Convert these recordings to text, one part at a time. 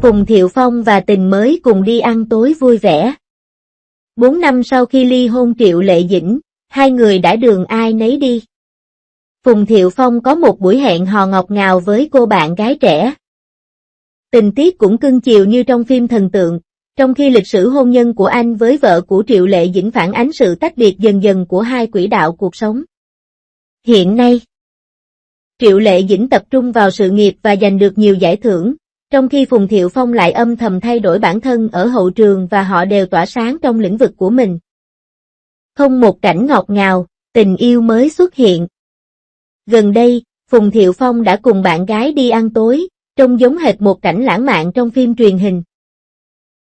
Phùng Thiệu Phong và Tình mới cùng đi ăn tối vui vẻ. 4 năm sau khi ly hôn Triệu Lệ Dĩnh, hai người đã đường ai nấy đi. Phùng Thiệu Phong có một buổi hẹn hò ngọt ngào với cô bạn gái trẻ. Tình tiết cũng cưng chiều như trong phim thần tượng, trong khi lịch sử hôn nhân của anh với vợ của Triệu Lệ Dĩnh phản ánh sự tách biệt dần dần của hai quỹ đạo cuộc sống. Hiện nay, Triệu Lệ Dĩnh tập trung vào sự nghiệp và giành được nhiều giải thưởng, trong khi Phùng Thiệu Phong lại âm thầm thay đổi bản thân ở hậu trường và họ đều tỏa sáng trong lĩnh vực của mình. Không một cảnh ngọt ngào, tình yêu mới xuất hiện. Gần đây, Phùng Thiệu Phong đã cùng bạn gái đi ăn tối, trông giống hệt một cảnh lãng mạn trong phim truyền hình.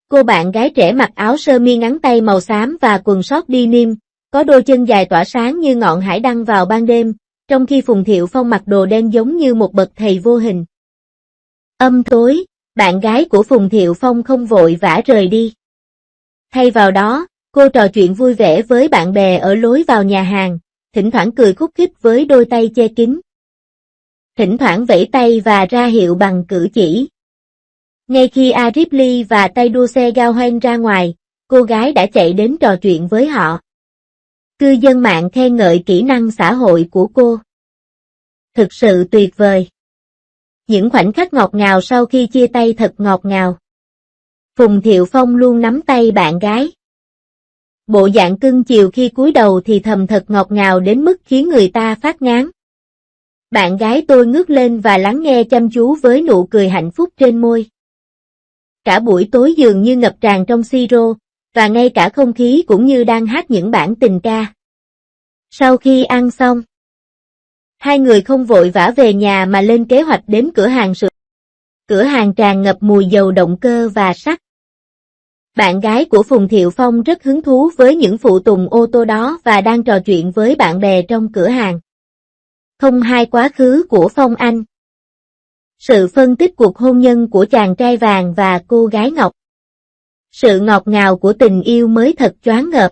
Cô bạn gái trẻ mặc áo sơ mi ngắn tay màu xám và quần sót denim, có đôi chân dài tỏa sáng như ngọn hải đăng vào ban đêm, trong khi Phùng Thiệu Phong mặc đồ đen giống như một bậc thầy vô hình. Tối, bạn gái của Phùng Thiệu Phong không vội vã rời đi. Thay vào đó, cô trò chuyện vui vẻ với bạn bè ở lối vào nhà hàng, thỉnh thoảng cười khúc khích với đôi tay che kín. Thỉnh thoảng vẫy tay và ra hiệu bằng cử chỉ. Ngay khi Arif Lee và tay đua xe Gao Hoan ra ngoài, cô gái đã chạy đến trò chuyện với họ. Cư dân mạng khen ngợi kỹ năng xã hội của cô. Thực sự tuyệt vời. Những khoảnh khắc ngọt ngào sau khi chia tay thật ngọt ngào. Phùng Thiệu Phong luôn nắm tay bạn gái. Bộ dạng cưng chiều khi cúi đầu thì thầm thật ngọt ngào đến mức khiến người ta phát ngán. Bạn gái tôi ngước lên và lắng nghe chăm chú với nụ cười hạnh phúc trên môi. Cả buổi tối dường như ngập tràn trong siro, và ngay cả không khí cũng như đang hát những bản tình ca. Sau khi ăn xong, hai người không vội vã về nhà mà lên kế hoạch đến cửa hàng sửa. Cửa hàng tràn ngập mùi dầu động cơ và sắt. Bạn gái của Phùng Thiệu Phong rất hứng thú với những phụ tùng ô tô đó và đang trò chuyện với bạn bè trong cửa hàng. Không hai quá khứ của Phong Anh. Sự phân tích cuộc hôn nhân của chàng trai vàng và cô gái ngọc. Sự ngọt ngào của tình yêu mới thật choáng ngợp.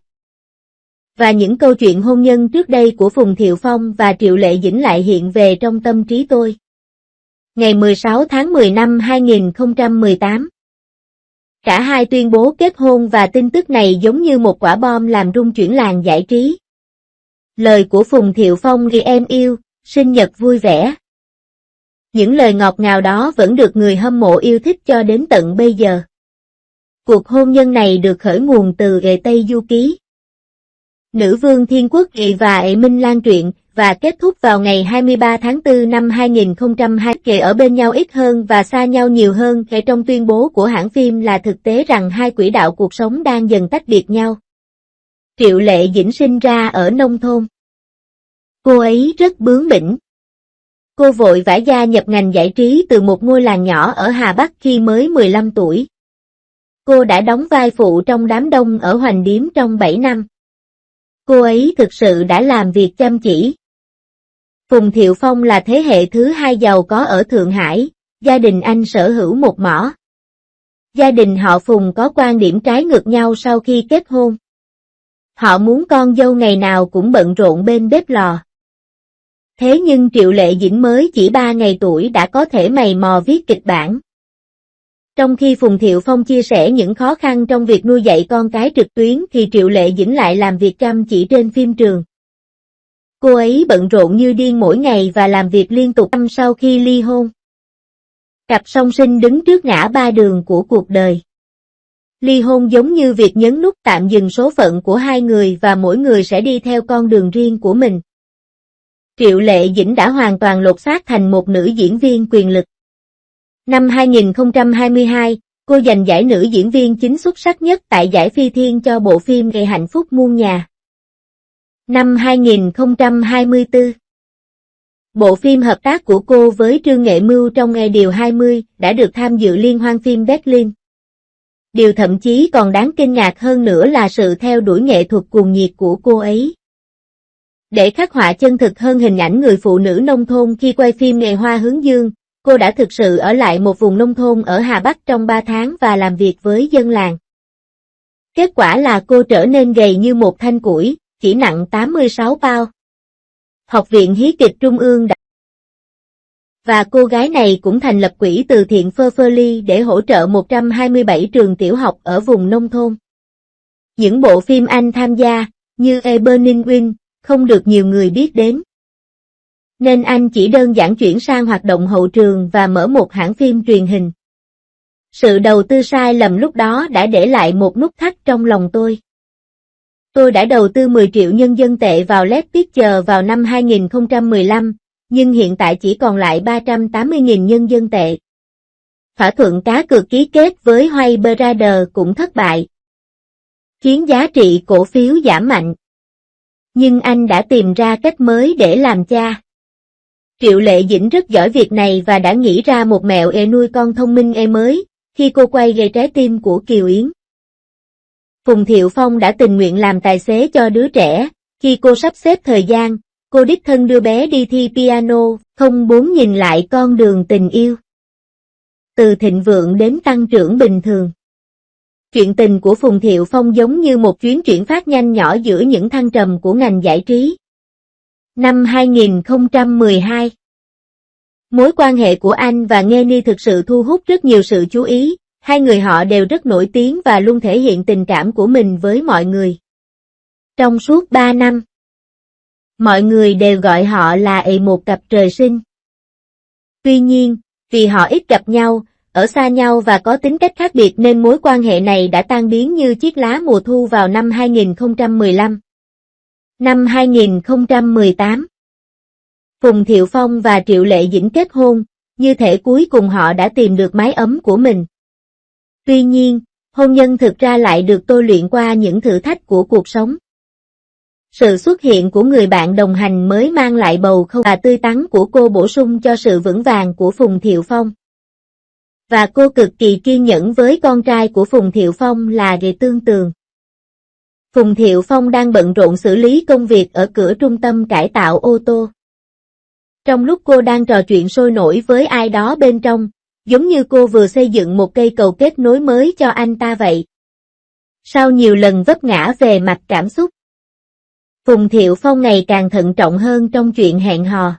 Và những câu chuyện hôn nhân trước đây của Phùng Thiệu Phong và Triệu Lệ Dĩnh lại hiện về trong tâm trí tôi. Ngày 16 tháng 10 năm 2018. Cả hai tuyên bố kết hôn và tin tức này giống như một quả bom làm rung chuyển làng giải trí. Lời của Phùng Thiệu Phong ghi em yêu, sinh nhật vui vẻ. Những lời ngọt ngào đó vẫn được người hâm mộ yêu thích cho đến tận bây giờ. Cuộc hôn nhân này được khởi nguồn từ Ệ Tây Du Ký. Nữ vương Thiên Quốc Ệ và Ệ Minh Lan truyện và kết thúc vào ngày 23 tháng 4 năm 2002. Kệ ở bên nhau ít hơn và xa nhau nhiều hơn. Kệ trong tuyên bố của hãng phim là thực tế rằng hai quỹ đạo cuộc sống đang dần tách biệt nhau. Triệu Lệ Dĩnh sinh ra ở nông thôn. Cô ấy rất bướng bỉnh. Cô vội vã gia nhập ngành giải trí từ một ngôi làng nhỏ ở Hà Bắc khi mới 15 tuổi. Cô đã đóng vai phụ trong Đám Đông ở Hoành Điếm trong 7 năm. Cô ấy thực sự đã làm việc chăm chỉ. Phùng Thiệu Phong là thế hệ thứ hai giàu có ở Thượng Hải, gia đình anh sở hữu một mỏ. Gia đình họ Phùng có quan điểm trái ngược nhau sau khi kết hôn. Họ muốn con dâu ngày nào cũng bận rộn bên bếp lò. Thế nhưng Triệu Lệ Dĩnh mới chỉ 3 ngày tuổi đã có thể mày mò viết kịch bản. Trong khi Phùng Thiệu Phong chia sẻ những khó khăn trong việc nuôi dạy con cái trực tuyến thì Triệu Lệ Dĩnh lại làm việc chăm chỉ trên phim trường. Cô ấy bận rộn như điên mỗi ngày và làm việc liên tục năm sau khi ly hôn. Cặp song sinh đứng trước ngã ba đường của cuộc đời. Ly hôn giống như việc nhấn nút tạm dừng số phận của hai người và mỗi người sẽ đi theo con đường riêng của mình. Triệu Lệ Dĩnh đã hoàn toàn lột xác thành một nữ diễn viên quyền lực. Năm 2022, cô giành giải nữ diễn viên chính xuất sắc nhất tại giải Phi Thiên cho bộ phim Ngày Hạnh Phúc Muôn Nhà. Năm 2024, bộ phim hợp tác của cô với Trương Nghệ Mưu trong Ngày Điều 20 đã được tham dự Liên hoan phim Berlin. Điều thậm chí còn đáng kinh ngạc hơn nữa là sự theo đuổi nghệ thuật cuồng nhiệt của cô ấy. Để khắc họa chân thực hơn hình ảnh người phụ nữ nông thôn khi quay phim Ngày Hoa Hướng Dương, cô đã thực sự ở lại một vùng nông thôn ở Hà Bắc trong 3 tháng và làm việc với dân làng. Kết quả là cô trở nên gầy như một thanh củi, chỉ nặng 86 pound. Học viện Hí kịch Trung ương đã Và cô gái này cũng thành lập quỹ từ thiện Purfurly để hỗ trợ 127 trường tiểu học ở vùng nông thôn. Những bộ phim anh tham gia, như A Burning Wing, không được nhiều người biết đến. Nên anh chỉ đơn giản chuyển sang hoạt động hậu trường và mở một hãng phim truyền hình. Sự đầu tư sai lầm lúc đó đã để lại một nút thắt trong lòng tôi. Tôi đã đầu tư 10 triệu nhân dân tệ vào LED Picture vào năm 2015, nhưng hiện tại chỉ còn lại 380.000 nhân dân tệ. Thỏa thuận cá cược ký kết với Warner Brothers cũng thất bại, khiến giá trị cổ phiếu giảm mạnh. Nhưng anh đã tìm ra cách mới để làm cha. Triệu Lệ Dĩnh rất giỏi việc này và đã nghĩ ra một mẹo nuôi con thông minh mới, khi cô quay về Trái tim của Kiều Yến. Phùng Thiệu Phong đã tình nguyện làm tài xế cho đứa trẻ, khi cô sắp xếp thời gian, cô đích thân đưa bé đi thi piano, không muốn nhìn lại con đường tình yêu. Từ thịnh vượng đến tăng trưởng bình thường. Chuyện tình của Phùng Thiệu Phong giống như một chuyến chuyển phát nhanh nhỏ giữa những thăng trầm của ngành giải trí. Năm 2012, mối quan hệ của anh và Nghê Ni thực sự thu hút rất nhiều sự chú ý, hai người họ đều rất nổi tiếng và luôn thể hiện tình cảm của mình với mọi người. Trong suốt 3 năm, mọi người đều gọi họ là một cặp trời sinh. Tuy nhiên, vì họ ít gặp nhau, ở xa nhau và có tính cách khác biệt nên mối quan hệ này đã tan biến như chiếc lá mùa thu vào năm 2015. Năm 2018, Phùng Thiệu Phong và Triệu Lệ Dĩnh kết hôn, như thể cuối cùng họ đã tìm được mái ấm của mình. Tuy nhiên, hôn nhân thực ra lại được tôi luyện qua những thử thách của cuộc sống. Sự xuất hiện của người bạn đồng hành mới mang lại bầu không và tươi tắn của cô bổ sung cho sự vững vàng của Phùng Thiệu Phong. Và cô cực kỳ kiên nhẫn với con trai của Phùng Thiệu Phong là Ghê Tương Tường. Phùng Thiệu Phong đang bận rộn xử lý công việc ở cửa trung tâm cải tạo ô tô. Trong lúc cô đang trò chuyện sôi nổi với ai đó bên trong, giống như cô vừa xây dựng một cây cầu kết nối mới cho anh ta vậy. Sau nhiều lần vấp ngã về mặt cảm xúc, Phùng Thiệu Phong ngày càng thận trọng hơn trong chuyện hẹn hò.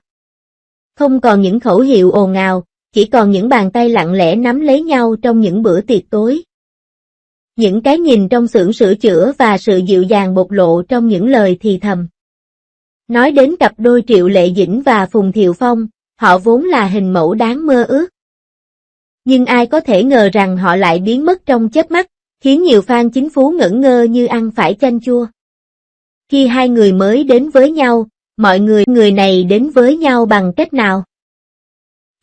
Không còn những khẩu hiệu ồn ào, chỉ còn những bàn tay lặng lẽ nắm lấy nhau trong những bữa tiệc tối. Những cái nhìn trong xưởng sửa chữa và sự dịu dàng bộc lộ trong những lời thì thầm. Nói đến cặp đôi Triệu Lệ Dĩnh và Phùng Thiệu Phong, họ vốn là hình mẫu đáng mơ ước. Nhưng ai có thể ngờ rằng họ lại biến mất trong chớp mắt, khiến nhiều fan chính phú ngẩn ngơ như ăn phải chanh chua. Khi hai người mới đến với nhau, mọi người này đến với nhau bằng cách nào?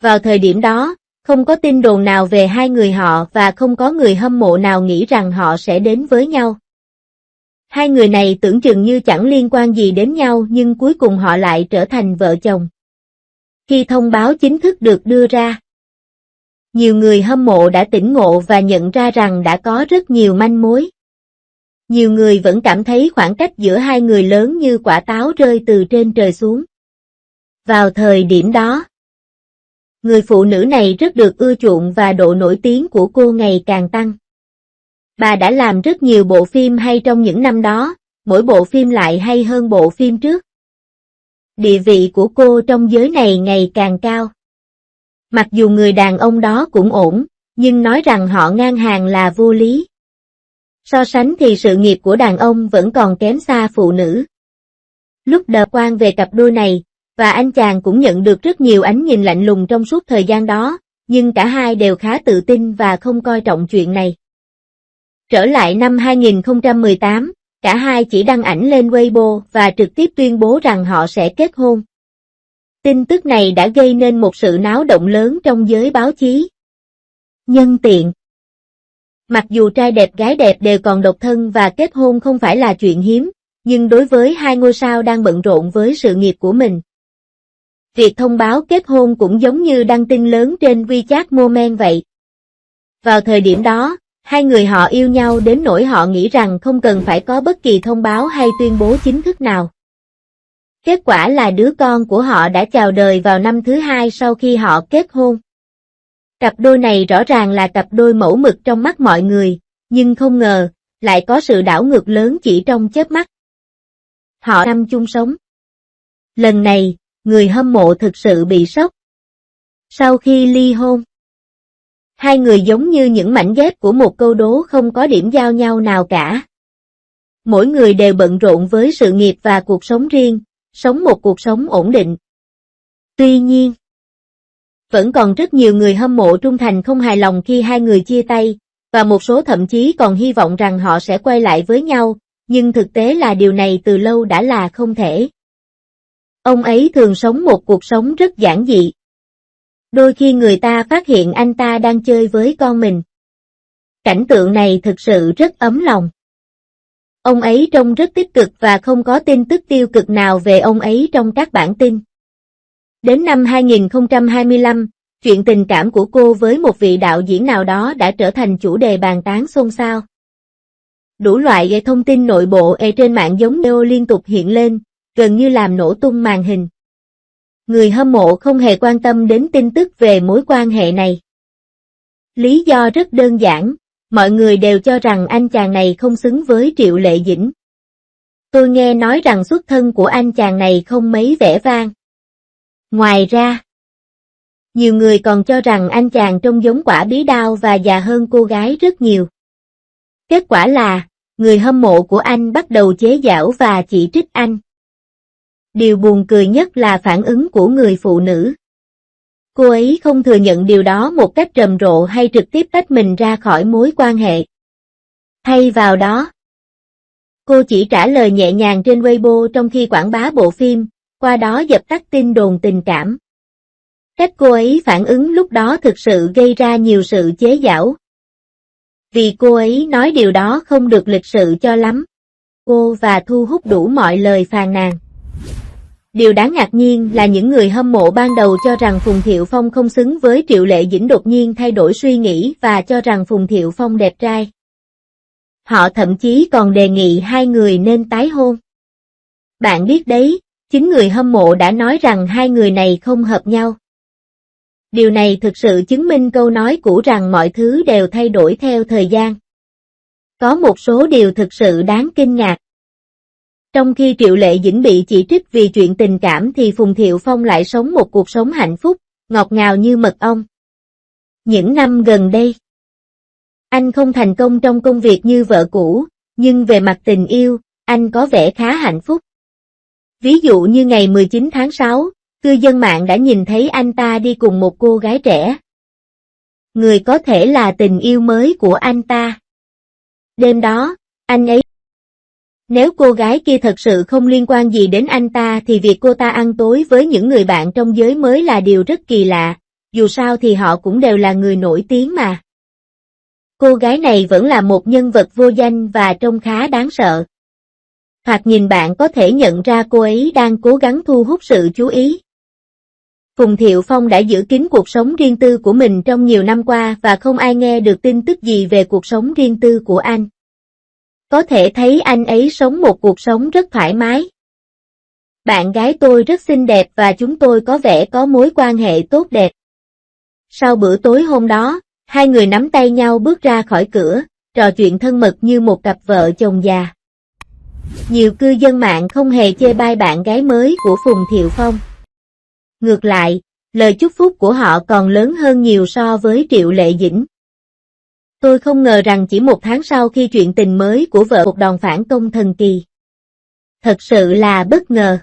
Vào thời điểm đó, không có tin đồn nào về hai người họ và không có người hâm mộ nào nghĩ rằng họ sẽ đến với nhau. Hai người này tưởng chừng như chẳng liên quan gì đến nhau nhưng cuối cùng họ lại trở thành vợ chồng. Khi thông báo chính thức được đưa ra, nhiều người hâm mộ đã tỉnh ngộ và nhận ra rằng đã có rất nhiều manh mối. Nhiều người vẫn cảm thấy khoảng cách giữa hai người lớn như quả táo rơi từ trên trời xuống. Vào thời điểm đó, người phụ nữ này rất được ưa chuộng và độ nổi tiếng của cô ngày càng tăng. Bà đã làm rất nhiều bộ phim hay trong những năm đó, mỗi bộ phim lại hay hơn bộ phim trước. Địa vị của cô trong giới này ngày càng cao. Mặc dù người đàn ông đó cũng ổn, nhưng nói rằng họ ngang hàng là vô lý. So sánh thì sự nghiệp của đàn ông vẫn còn kém xa phụ nữ. Lúc đợt quan về cặp đôi này, và anh chàng cũng nhận được rất nhiều ánh nhìn lạnh lùng trong suốt thời gian đó, nhưng cả hai đều khá tự tin và không coi trọng chuyện này. Trở lại năm 2018, cả hai chỉ đăng ảnh lên Weibo và trực tiếp tuyên bố rằng họ sẽ kết hôn. Tin tức này đã gây nên một sự náo động lớn trong giới báo chí. Nhân tiện, mặc dù trai đẹp gái đẹp đều còn độc thân và kết hôn không phải là chuyện hiếm, nhưng đối với hai ngôi sao đang bận rộn với sự nghiệp của mình, việc thông báo kết hôn cũng giống như đăng tin lớn trên WeChat Moment vậy. Vào thời điểm đó, hai người họ yêu nhau đến nỗi họ nghĩ rằng không cần phải có bất kỳ thông báo hay tuyên bố chính thức nào. Kết quả là đứa con của họ đã chào đời vào năm thứ hai sau khi họ kết hôn. Cặp đôi này rõ ràng là cặp đôi mẫu mực trong mắt mọi người, nhưng không ngờ, lại có sự đảo ngược lớn chỉ trong chớp mắt. Họ năm chung sống. Lần này, người hâm mộ thực sự bị sốc. Sau khi ly hôn, hai người giống như những mảnh ghép của một câu đố không có điểm giao nhau nào cả. Mỗi người đều bận rộn với sự nghiệp và cuộc sống riêng, sống một cuộc sống ổn định. Tuy nhiên, vẫn còn rất nhiều người hâm mộ trung thành không hài lòng khi hai người chia tay, và một số thậm chí còn hy vọng rằng họ sẽ quay lại với nhau, nhưng thực tế là điều này từ lâu đã là không thể. Ông ấy thường sống một cuộc sống rất giản dị. Đôi khi người ta phát hiện anh ta đang chơi với con mình. Cảnh tượng này thực sự rất ấm lòng. Ông ấy trông rất tích cực và không có tin tức tiêu cực nào về ông ấy trong các bản tin. Đến năm 2025, chuyện tình cảm của cô với một vị đạo diễn nào đó đã trở thành chủ đề bàn tán xôn xao. Đủ loại thông tin nội bộ trên mạng giống như liên tục hiện lên, gần như làm nổ tung màn hình. Người hâm mộ không hề quan tâm đến tin tức về mối quan hệ này. Lý do rất đơn giản, mọi người đều cho rằng anh chàng này không xứng với Triệu Lệ Dĩnh. Tôi nghe nói rằng xuất thân của anh chàng này không mấy vẻ vang. Ngoài ra, nhiều người còn cho rằng anh chàng trông giống quả bí đao và già hơn cô gái rất nhiều. Kết quả là, người hâm mộ của anh bắt đầu chế giễu và chỉ trích anh. Điều buồn cười nhất là phản ứng của người phụ nữ. Cô ấy không thừa nhận điều đó một cách rầm rộ hay trực tiếp tách mình ra khỏi mối quan hệ. Thay vào đó, cô chỉ trả lời nhẹ nhàng trên Weibo trong khi quảng bá bộ phim, qua đó dập tắt tin đồn tình cảm. Cách cô ấy phản ứng lúc đó thực sự gây ra nhiều sự chế giễu. Vì cô ấy nói điều đó không được lịch sự cho lắm. Cô và thu hút đủ mọi lời phàn nàn. Điều đáng ngạc nhiên là những người hâm mộ ban đầu cho rằng Phùng Thiệu Phong không xứng với Triệu Lệ Dĩnh đột nhiên thay đổi suy nghĩ và cho rằng Phùng Thiệu Phong đẹp trai. Họ thậm chí còn đề nghị hai người nên tái hôn. Bạn biết đấy, chính người hâm mộ đã nói rằng hai người này không hợp nhau. Điều này thực sự chứng minh câu nói cũ rằng mọi thứ đều thay đổi theo thời gian. Có một số điều thực sự đáng kinh ngạc. Trong khi Triệu Lệ Dĩnh bị chỉ trích vì chuyện tình cảm thì Phùng Thiệu Phong lại sống một cuộc sống hạnh phúc, ngọt ngào như mật ong. Những năm gần đây, anh không thành công trong công việc như vợ cũ, nhưng về mặt tình yêu, anh có vẻ khá hạnh phúc. Ví dụ như ngày 19 tháng 6, cư dân mạng đã nhìn thấy anh ta đi cùng một cô gái trẻ. Người có thể là tình yêu mới của anh ta. Đêm đó, anh ấy. Nếu cô gái kia thật sự không liên quan gì đến anh ta thì việc cô ta ăn tối với những người bạn trong giới mới là điều rất kỳ lạ, dù sao thì họ cũng đều là người nổi tiếng mà. Cô gái này vẫn là một nhân vật vô danh và trông khá đáng sợ. Thoạt nhìn bạn có thể nhận ra cô ấy đang cố gắng thu hút sự chú ý. Phùng Thiệu Phong đã giữ kín cuộc sống riêng tư của mình trong nhiều năm qua và không ai nghe được tin tức gì về cuộc sống riêng tư của anh. Có thể thấy anh ấy sống một cuộc sống rất thoải mái. Bạn gái tôi rất xinh đẹp và chúng tôi có vẻ có mối quan hệ tốt đẹp. Sau bữa tối hôm đó, hai người nắm tay nhau bước ra khỏi cửa, trò chuyện thân mật như một cặp vợ chồng già. Nhiều cư dân mạng không hề chê bai bạn gái mới của Phùng Thiệu Phong. Ngược lại, lời chúc phúc của họ còn lớn hơn nhiều so với Triệu Lệ Dĩnh. Tôi không ngờ rằng chỉ một tháng sau khi chuyện tình mới của vợ một đòn phản công thần kỳ. Thật sự là bất ngờ.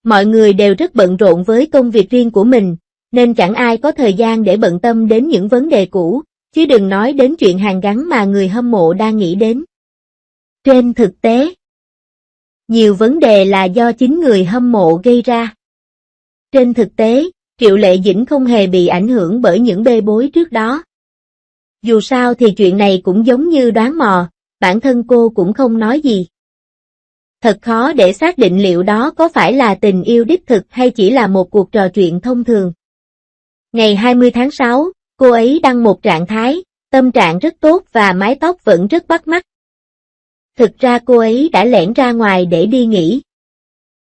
Mọi người đều rất bận rộn với công việc riêng của mình, nên chẳng ai có thời gian để bận tâm đến những vấn đề cũ, chứ đừng nói đến chuyện hàn gắn mà người hâm mộ đang nghĩ đến. Trên thực tế, nhiều vấn đề là do chính người hâm mộ gây ra. Trên thực tế, Triệu Lệ Dĩnh không hề bị ảnh hưởng bởi những bê bối trước đó. Dù sao thì chuyện này cũng giống như đoán mò, bản thân cô cũng không nói gì. Thật khó để xác định liệu đó có phải là tình yêu đích thực hay chỉ là một cuộc trò chuyện thông thường. Ngày 20 tháng 6, cô ấy đăng một trạng thái, tâm trạng rất tốt và mái tóc vẫn rất bắt mắt. Thực ra cô ấy đã lẻn ra ngoài để đi nghỉ.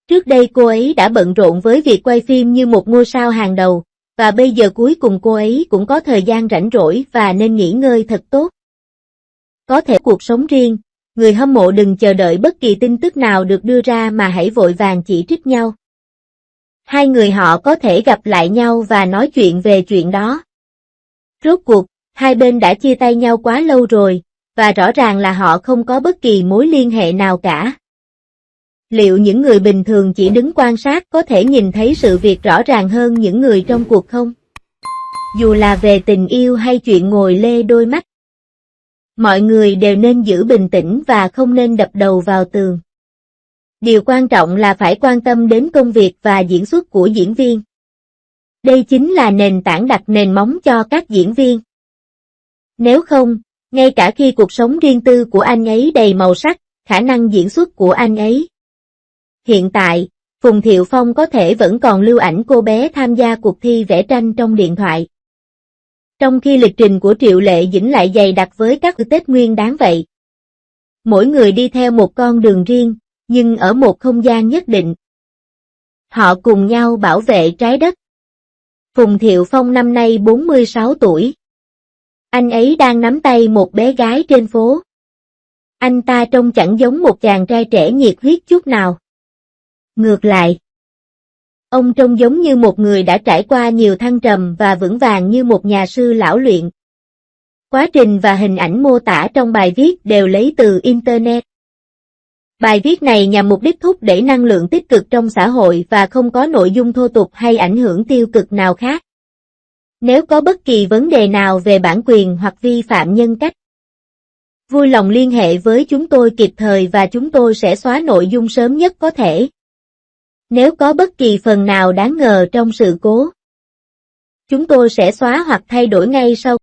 Trước đây cô ấy đã bận rộn với việc quay phim như một ngôi sao hàng đầu, và bây giờ cuối cùng cô ấy cũng có thời gian rảnh rỗi và nên nghỉ ngơi thật tốt. Có thể cuộc sống riêng, người hâm mộ đừng chờ đợi bất kỳ tin tức nào được đưa ra mà hãy vội vàng chỉ trích nhau. Hai người họ có thể gặp lại nhau và nói chuyện về chuyện đó. Rốt cuộc, hai bên đã chia tay nhau quá lâu rồi, và rõ ràng là họ không có bất kỳ mối liên hệ nào cả. Liệu những người bình thường chỉ đứng quan sát có thể nhìn thấy sự việc rõ ràng hơn những người trong cuộc không? Dù là về tình yêu hay chuyện ngồi lê đôi mắt. Mọi người đều nên giữ bình tĩnh và không nên đập đầu vào tường. Điều quan trọng là phải quan tâm đến công việc và diễn xuất của diễn viên. Đây chính là nền tảng đặt nền móng cho các diễn viên. Nếu không, ngay cả khi cuộc sống riêng tư của anh ấy đầy màu sắc, khả năng diễn xuất của anh ấy. Hiện tại, Phùng Thiệu Phong có thể vẫn còn lưu ảnh cô bé tham gia cuộc thi vẽ tranh trong điện thoại. Trong khi lịch trình của Triệu Lệ Dĩnh lại dày đặc với các Tết Nguyên Đán vậy. Mỗi người đi theo một con đường riêng, nhưng ở một không gian nhất định. Họ cùng nhau bảo vệ trái đất. Phùng Thiệu Phong năm nay 46 tuổi. Anh ấy đang nắm tay một bé gái trên phố. Anh ta trông chẳng giống một chàng trai trẻ nhiệt huyết chút nào. Ngược lại, ông trông giống như một người đã trải qua nhiều thăng trầm và vững vàng như một nhà sư lão luyện. Quá trình và hình ảnh mô tả trong bài viết đều lấy từ Internet. Bài viết này nhằm mục đích thúc đẩy năng lượng tích cực trong xã hội và không có nội dung thô tục hay ảnh hưởng tiêu cực nào khác. Nếu có bất kỳ vấn đề nào về bản quyền hoặc vi phạm nhân cách, vui lòng liên hệ với chúng tôi kịp thời và chúng tôi sẽ xóa nội dung sớm nhất có thể. Nếu có bất kỳ phần nào đáng ngờ trong sự cố, chúng tôi sẽ xóa hoặc thay đổi ngay sau